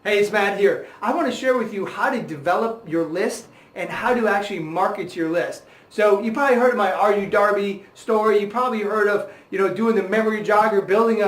Hey, it's Matt here. I want to share with you how to develop your list and how to actually market your list. So you probably heard of my Are You Darby story. You probably heard of, doing the memory jogger, building a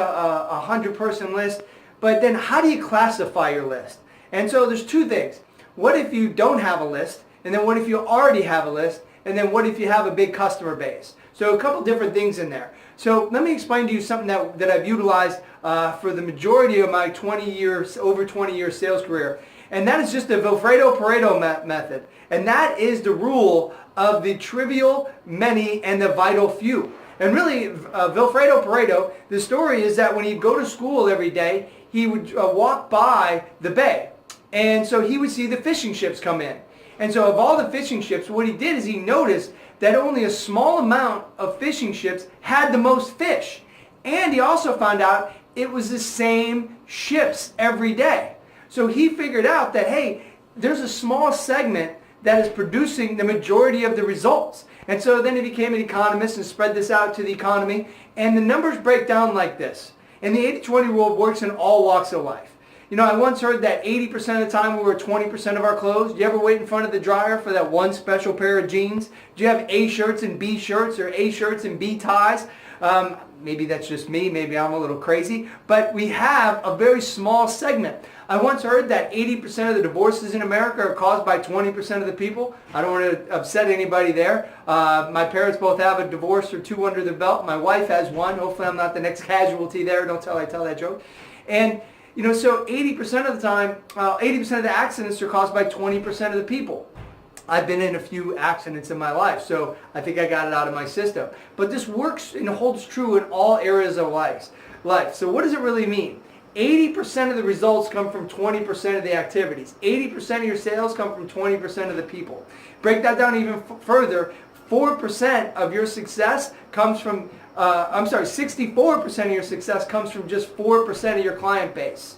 100-person list. But then how do you classify your list? And so there's two things. What if you don't have a list? And then what if you already have a list? And then what if you have a big customer base? So a couple different things in there. So let me explain to you something that I've utilized for the majority of my over 20 year sales career. And that is just the Pareto method. And that is the rule of the trivial many and the vital few. And really, Pareto, the story is that when he'd go to school every day, he would walk by the bay. And so he would see the fishing ships come in. And so of all the fishing ships, what he did is he noticed that only a small amount of fishing ships had the most fish. And he also found out it was the same ships every day. So he figured out that, hey, there's a small segment that is producing the majority of the results. And so then he became an economist and spread this out to the economy. And the numbers break down like this. And the 80-20 rule works in all walks of life. I once heard that 80% of the time we wear 20% of our clothes. Do you ever wait in front of the dryer for that one special pair of jeans? Do you have A shirts and B shirts or A shirts and B ties? Maybe that's just me. Maybe I'm a little crazy. But we have a very small segment. I once heard that 80% of the divorces in America are caused by 20% of the people. I don't want to upset anybody there. My parents both have a divorce or two under their belt. My wife has one. Hopefully I'm not the next casualty there. Don't tell I tell that joke. And so 80% of the time, 80% of the accidents are caused by 20% of the people. I've been in a few accidents in my life, so I think I got it out of my system. But this works and holds true in all areas of life. So what does it really mean? 80% of the results come from 20% of the activities. 80% of your sales come from 20% of the people. Break that down even further. 4% of your success comes from 64% of your success comes from just 4% of your client base.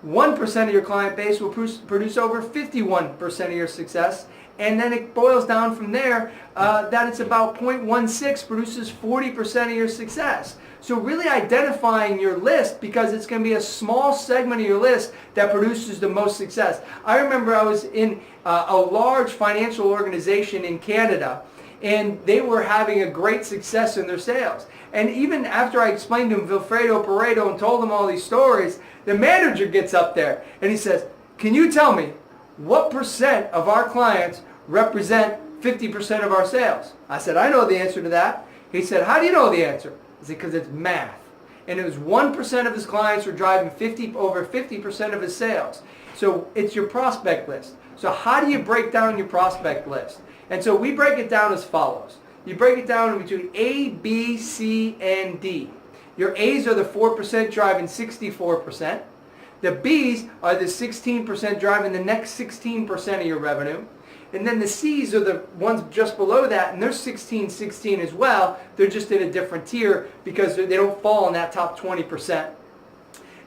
1% of your client base will produce over 51% of your success. And then it boils down from there that it's about 0.16 produces 40% of your success. So really identifying your list, because it's going to be a small segment of your list that produces the most success. I remember I was in a large financial organization in Canada, and they were having a great success in their sales. And even after I explained to him Pareto and told him all these stories, the manager gets up there and he says, "Can you tell me what percent of our clients represent 50% of our sales?" I said, "I know the answer to that." He said, "How do you know the answer?" I said, "Because it's math." And it was 1% of his clients were driving over 50% of his sales. So it's your prospect list. So how do you break down your prospect list? And so we break it down as follows. You break it down between A, B, C, and D. Your A's are the 4% driving 64%. The B's are the 16% driving the next 16% of your revenue. And then the C's are the ones just below that, and they're 16 as well. They're just in a different tier because they don't fall in that top 20%.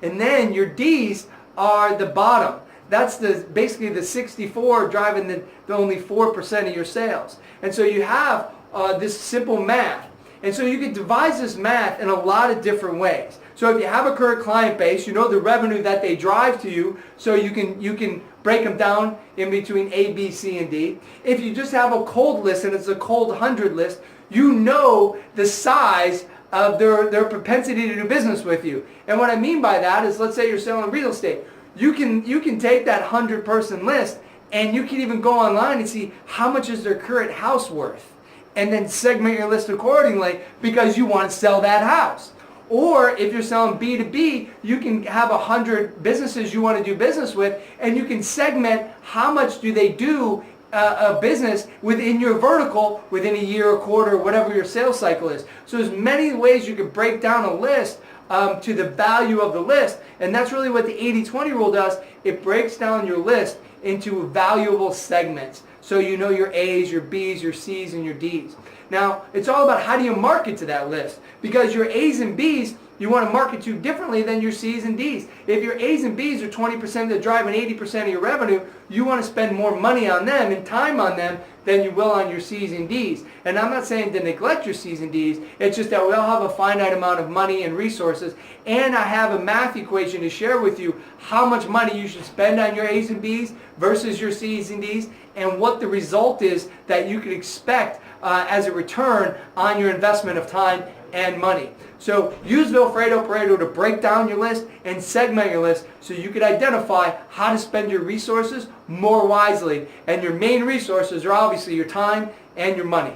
And then your D's are the bottom. That's basically the 64 driving the only 4% of your sales. And so you have this simple math. And so you can devise this math in a lot of different ways. So if you have a current client base, you know the revenue that they drive to you, so you can break them down in between A, B, C, and D. If you just have a cold list and it's a cold 100 list, you know the size of their propensity to do business with you. And what I mean by that is, let's say you're selling real estate. You can take that 100-person list and you can even go online and see how much is their current house worth, and then segment your list accordingly because you want to sell that house. Or if you're selling B2B, you can have 100 businesses you want to do business with, and you can segment how much do they do a business within your vertical within a year, a quarter, whatever your sales cycle is. So there's many ways you can break down a list to the value of the list, and that's really what the 80-20 rule does. It breaks down your list into valuable segments. So you know your A's, your B's, your C's, and your D's. Now, it's all about how do you market to that list, because your A's and B's you want to market to differently than your C's and D's. If your A's and B's are 20% that drive 80% of your revenue, you want to spend more money on them and time on them than you will on your C's and D's. And I'm not saying to neglect your C's and D's. It's just that we all have a finite amount of money and resources. And I have a math equation to share with you how much money you should spend on your A's and B's versus your C's and D's, and what the result is that you can expect as a return on your investment of time and money. So use Vilfredo Pareto to break down your list and segment your list so you can identify how to spend your resources more wisely. And your main resources are obviously your time and your money.